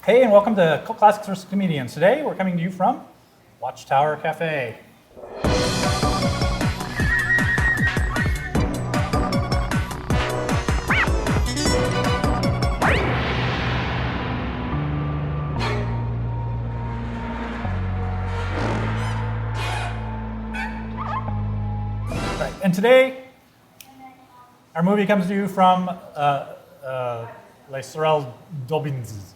Hey, and welcome to Cult Classics vs. Comedians. Today, we're coming to you from Watchtower Cafe. Right, and today, our movie comes to you from Les Sorel Dolbins.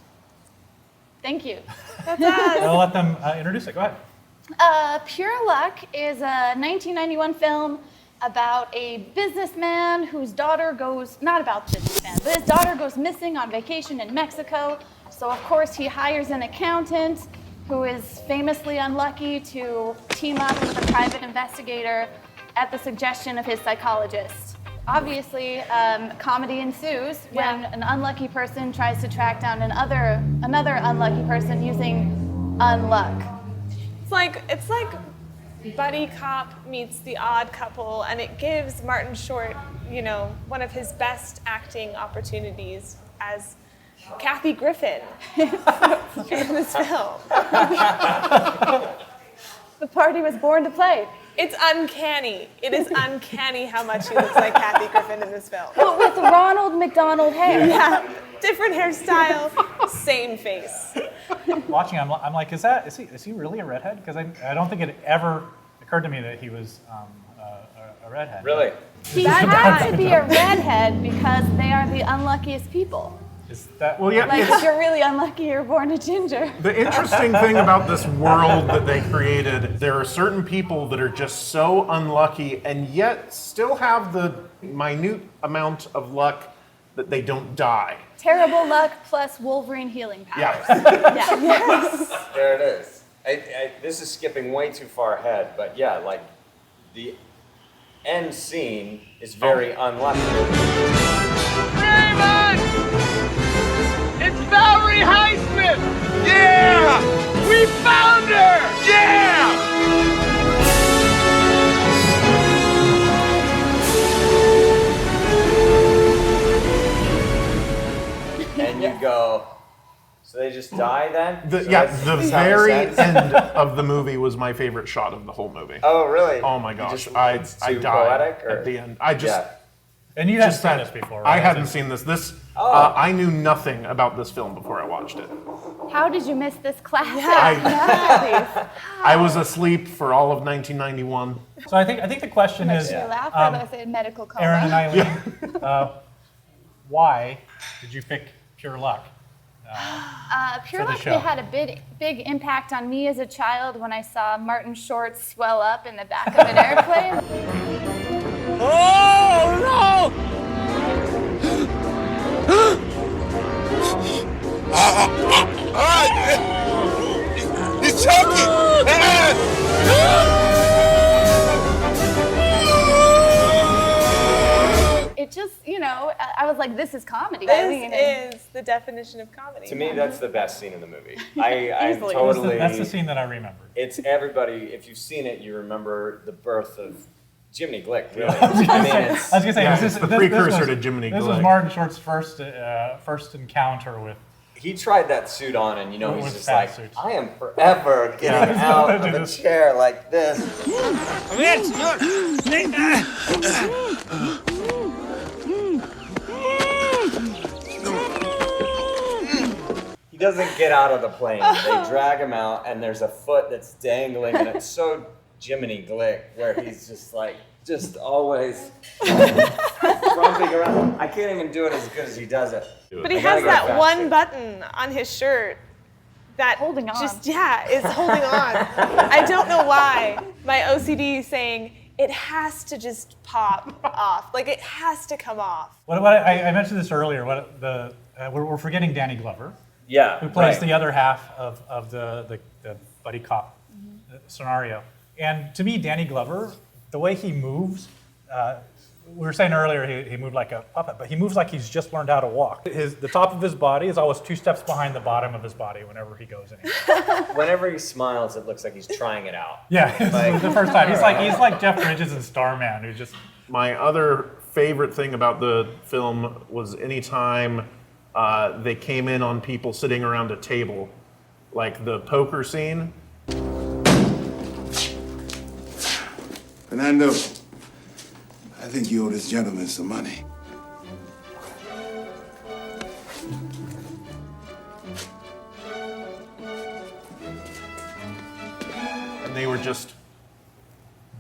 Thank you. I'll let them introduce it. Go ahead. Pure Luck is a 1991 film about a businessman whose daughter goes, not about businessman, but his daughter goes missing on vacation in Mexico. So of course he hires an accountant who is famously unlucky to team up with a private investigator at the suggestion of his psychologist. Obviously, comedy ensues when an unlucky person tries to track down another unlucky person using unluck. It's like Buddy Cop meets The Odd Couple, and it gives Martin Short, one of his best acting opportunities as Kathy Griffin in this film. The party was born to play. It's uncanny. It is uncanny how much he looks like Kathy Griffin in this film. But with Ronald McDonald hair. Yeah, different hairstyle, same face. Watching, I'm like, is he really a redhead? Because I don't think it ever occurred to me that he was a redhead. Really? He had to be a redhead because they are the unluckiest people. Is that Well, yeah, Like, if you're really unlucky, you're born a ginger. the interesting thing about this world that they created, there are certain people that are just so unlucky and yet still have the minute amount of luck that they don't die. Terrible luck plus Wolverine healing powers. Yeah. Yeah. There it is. This is skipping way too far ahead, but yeah, like the end scene is very unlucky. Raymond! It's Valerie Highsmith! Yeah! We found her! Yeah! And you go, so they just die then? The So the that's how it very ends? end of the movie was my favorite shot of the whole movie. Oh, really? Oh my You gosh, just- I it's died too poetic, or? at the end. I just Yeah. And you hadn't just seen had- this before, right? I hadn't seen this. Oh. I knew nothing about this film before I watched it. How did you miss this classic? I was asleep for all of 1991. So I think the question is, You laugh or I say medical coma? Aaron and Eileen, why did you pick Pure Luck? Pure for the Luck show. had a big impact on me as a child when I saw Martin Short swell up in the back of an airplane. Oh, no! He's choking! It just, I was like, this is comedy. I mean, This is the definition of comedy. To me, that's the best scene in the movie. I'm Easily. totally. That's the scene that I remember. It's everybody. If you've seen it, you remember the birth of Jiminy Glick. Really, I was gonna say, Yeah, this it's is the precursor to Jiminy This was Glick. Martin Short's first encounter with. He tried that suit on, and he's With just fat like, suits. I am forever getting out of a chair like this. He doesn't get out of the plane. They drag him out, and there's a foot that's dangling, and it's so Jiminy Glick, where he's just always romping around. I can't even do it as good as he does it. But he I gotta has go that faster. one button on his shirt that Holding on. is holding on. I don't know why my OCD is saying it has to just pop off. Like it has to come off. What I mentioned this earlier. We're forgetting Danny Glover, Yeah, who plays right. the other half of the buddy cop scenario. And to me, Danny Glover, the way he moves, we were saying earlier he moved like a puppet, but he moves like he's just learned how to walk. The top of his body is always 2 steps behind the bottom of his body whenever he goes anywhere. Whenever he smiles, it looks like he's trying it out. Yeah, this Like- is the first time. He's like Jeff Bridges in Starman, who just My other favorite thing about the film was anytime they came in on people sitting around a table, like the poker scene. Fernando, I think you owe this gentleman some money. And they were just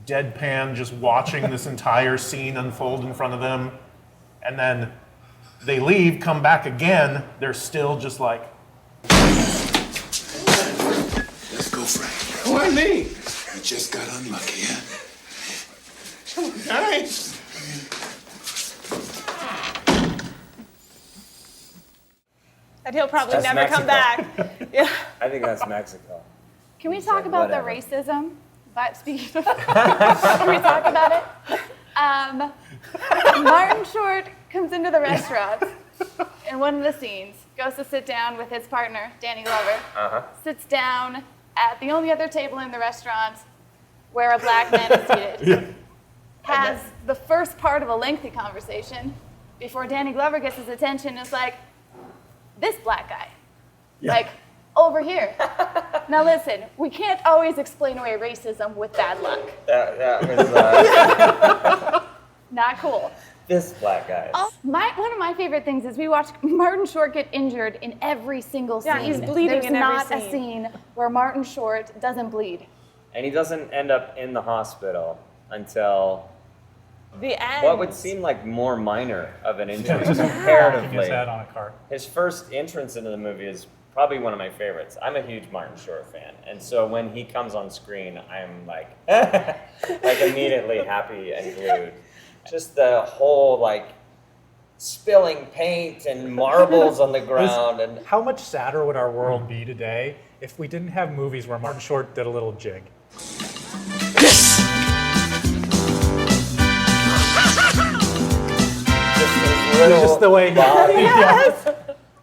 deadpan, just watching this entire scene unfold in front of them. And then they leave, come back again, they're still just like, Let's go, Frank. why me? You just got unlucky, huh? Guys. And he'll probably That's never come Mexico. back. Yeah. I think that's Mexico. Can we talk about whatever. the racism? But speaking of, can we talk about it? Martin Short comes into the restaurant in one of the scenes, goes to sit down with his partner, Danny Glover, sits down at the only other table in the restaurant where a black man is seated. Has the first part of a lengthy conversation before Danny Glover gets his attention. Is like, this black guy, like over here. Now listen, we can't always explain away racism with bad luck. That was Not cool. this black guy. One of my favorite things is we watch Martin Short get injured in every single scene. Yeah, he's bleeding There's in every not a scene. scene where Martin Short doesn't bleed. And he doesn't end up in the hospital until The end. what would seem like more minor of an injury Just knocking comparatively. his head on a cart. His first entrance into the movie is probably one of my favorites. I'm a huge Martin Short fan, and so when he comes on screen, I'm like, like immediately happy and glued. Just the whole like spilling paint and marbles on the ground, and How much sadder would our world be today if we didn't have movies where Martin Short did a little jig? just his little Just the way he- body.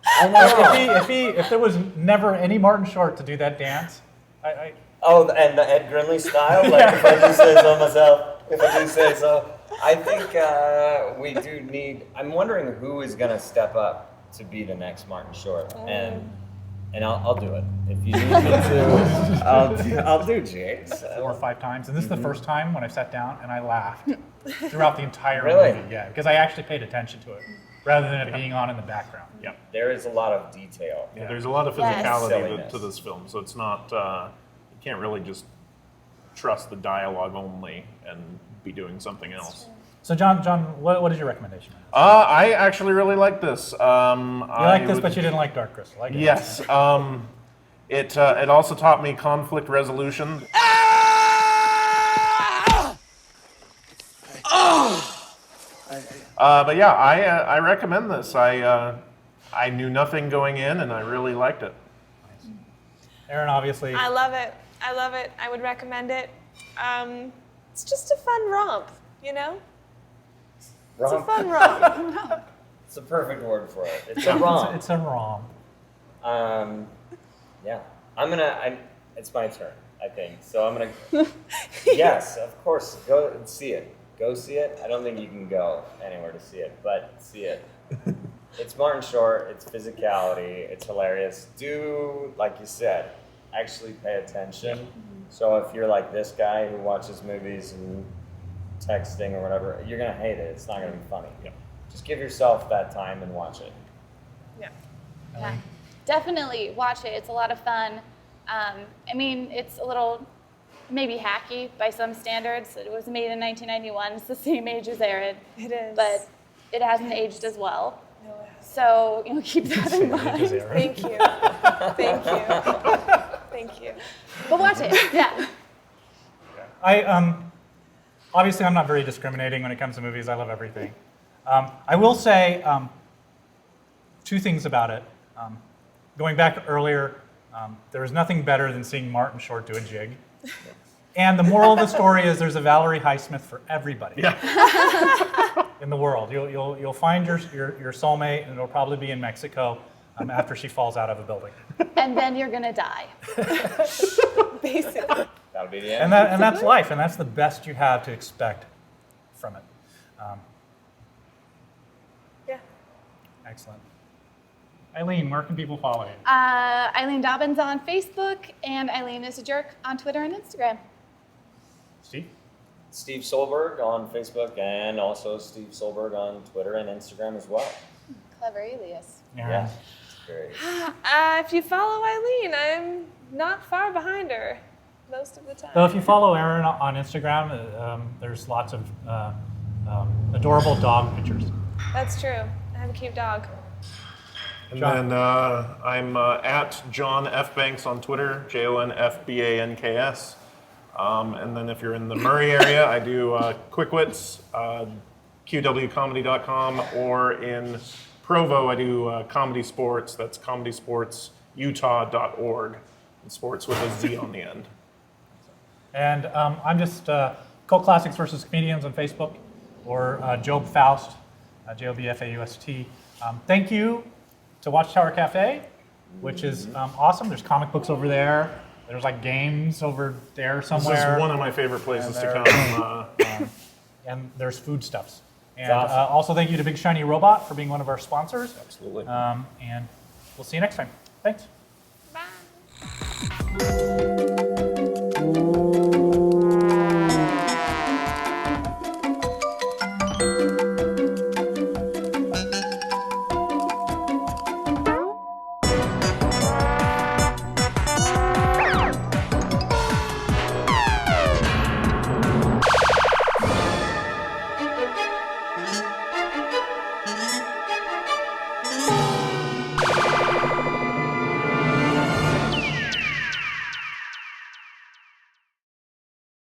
I know. If there was never any Martin Short to do that dance, I Oh, and the Ed Grimley style, like if I do say so myself, if I do say so. I think we do need. I'm wondering who is gonna step up to be the next Martin Short, and I'll do it if you need me to. I'll do jigs. 4 or 5 times, and this is the first time when I sat down and I laughed throughout the entire Really? movie. Yeah, because I actually paid attention to it rather than it being on in the background. Yep. There is a lot of detail. Yeah, there's a lot of Yes. physicality Silliness. to this film, so it's not, you can't really just trust the dialogue only and be doing something else. So John, what is your recommendation? I actually really like this. You like this, but you didn't like Dark Crystal. I get it. Yes. It also taught me conflict resolution. But yeah, I recommend this. I knew nothing going in, and I really liked it. Aaron, obviously. I love it. I love it. I would recommend it. It's just a fun romp, you know? It's a Romp. fun romp. It's a perfect word for it. It's a romp. It's a rom. Yeah. It's my turn, I think. So I'm gonna. Yes, of course. Go and see it. Go see it. I don't think you can go anywhere to see it, but see it. It's Martin Short. It's physicality. It's hilarious. Do like you said. Actually pay attention. So if you're like this guy who watches movies and texting or whatever, you're gonna hate it. It's not gonna be funny. Just give yourself that time and watch it. Yeah. Yeah. Definitely watch it. It's a lot of fun. I mean, it's a little maybe hacky by some standards. It was made in 1991. It's the same age as Aaron, It is. but it hasn't aged as well. No, it hasn't. So keep that in mind. Thank you. Thank you. Thank you. But watch it. Yeah. Obviously I'm not very discriminating when it comes to movies. I love everything. I will say 2 things about it. Going back earlier, there was nothing better than seeing Martin Short do a jig. And the moral of the story is there's a Valerie Highsmith for everybody in the world. You'll find your soulmate, and it'll probably be in Mexico after she falls out of a building. And then you're gonna die. Basically. That'll be the end. And that's life, and that's the best you have to expect from it. Yeah. Excellent. Eileen, where can people follow you? Eileen Dobbins on Facebook, and Eileen is a jerk on Twitter and Instagram. Steve? Steve Solberg on Facebook and also Steve Solberg on Twitter and Instagram as well. Clever alias. Aaron? Yeah, it's great. If you follow Eileen, I'm not far behind her most of the time. So if you follow Aaron on Instagram, there's lots of adorable dog pictures. That's true. I have a cute dog. And John. then I'm at John F. Banks on Twitter, JONFBANKS. And then if you're in the Murray area, I do Quick Wits, QWComedy.com, or in Provo, I do Comedy Sports. That's comedysportsutah.org. And sports with a Z on the end. And I'm just Cult Classics versus Comedians on Facebook, or Job Faust, JOBFAUST. Thank you to Watchtower Cafe, which is awesome. There's comic books over there. There's like games over there This somewhere. is one of my favorite places to And come. And there's foodstuffs. And awesome. also thank you to Big Shiny Robot for being one of our sponsors. Absolutely. And we'll see you next time. Thanks. Bye.